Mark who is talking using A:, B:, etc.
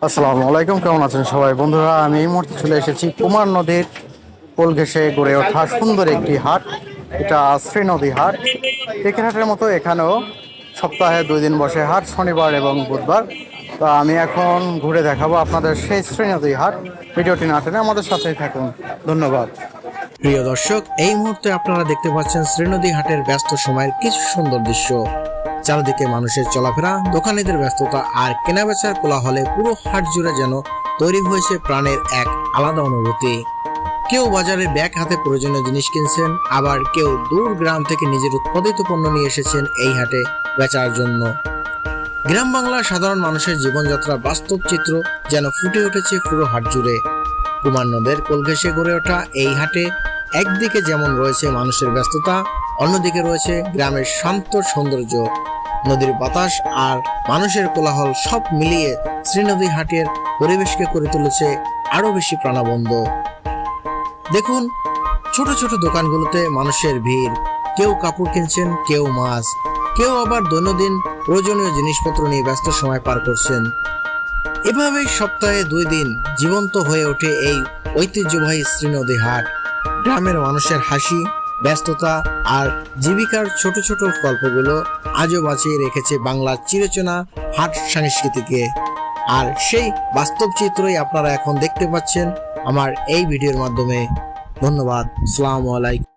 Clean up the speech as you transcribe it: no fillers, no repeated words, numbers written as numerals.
A: আসসালামু আলাইকুম, কেমন আছেন সবাই বন্ধুরা? আমি এই মুহূর্তে চলে এসেছি কুমার নদীর কোল ঘেঁষে গড়ে ওঠা সুন্দর একটি হাট। এটা শ্রীনদী হাট। টেকেরহাটের মতো এখানেও সপ্তাহে 2 দিন বসে হাট, শনিবার এবং বুধবার। তো আমি এখন ঘুরে দেখাবো আপনাদের সেই শ্রীনদী হাট। ভিডিওটি না টেনে আমাদের সাথেই থাকুন। ধন্যবাদ।
B: প্রিয় দর্শক, এই মুহূর্তে আপনারা দেখতে পাচ্ছেন শ্রীনদী হাটের ব্যস্ত সময়ের কিছু সুন্দর দৃশ্য। চারিদিকে মানুষের চলাফেরা, দোকানীদের ব্যস্ততা আর কেনাবেচার কোলাহলে পুরো হাট জুড়ে যেন তৈরি হয়েছে প্রাণের এক আলাদা অনুভূতি। কেউ বাজারে ব্যাগ হাতে প্রয়োজনীয় জিনিস কিনছেন, আবার কেউ দূর গ্রাম থেকে নিজের উৎপাদিত পণ্য নিয়ে এসেছেন এই হাটে বেচার জন্য। গ্রাম বাংলার সাধারণ মানুষের জীবনযাত্রা বাস্তব চিত্র যেন ফুটে উঠেছে পুরো হাট জুড়ে। কুমার নদের কোল ঘেঁষে গড়ে ওঠা এই হাটে একদিকে যেমন রয়েছে মানুষের ব্যস্ততা, অন্যদিকে রয়েছে গ্রামের শান্ত সৌন্দর্য। নদীর বাতাস আর মানুষের কোলাহল সব মিলিয়ে শ্রীনদী হাটের পরিবেশকে করে তুলেছে আরো বেশি প্রাণবন্ত। দেখুন, ছোট ছোট দোকানগুলোতে মানুষের ভিড়। কেউ কাপড় কিনছেন, কেউ মাছ, কেউ আবার দৈনন্দিন প্রয়োজনীয় জিনিসপত্র নিয়ে ব্যস্ত সময় পার করছেন। এভাবেই সপ্তাহে 2 দিন জীবন্ত হয়ে ওঠে এই ঐতিহ্যবাহী শ্রীনদী হাট। গ্রামের মানুষের হাসি, ব্যস্ততা আর জীবিকার ছোট ছোট গল্পগুলো আজও বাঁচিয়ে রেখেছে বাংলার চিরচেনা হাট সংস্কৃতিকে। আর সেই বাস্তব চিত্রই আপনারা এখন দেখতে পাচ্ছেন আমার এই ভিডিওর মাধ্যমে। ধন্যবাদ। আসসালামু আলাইকুম।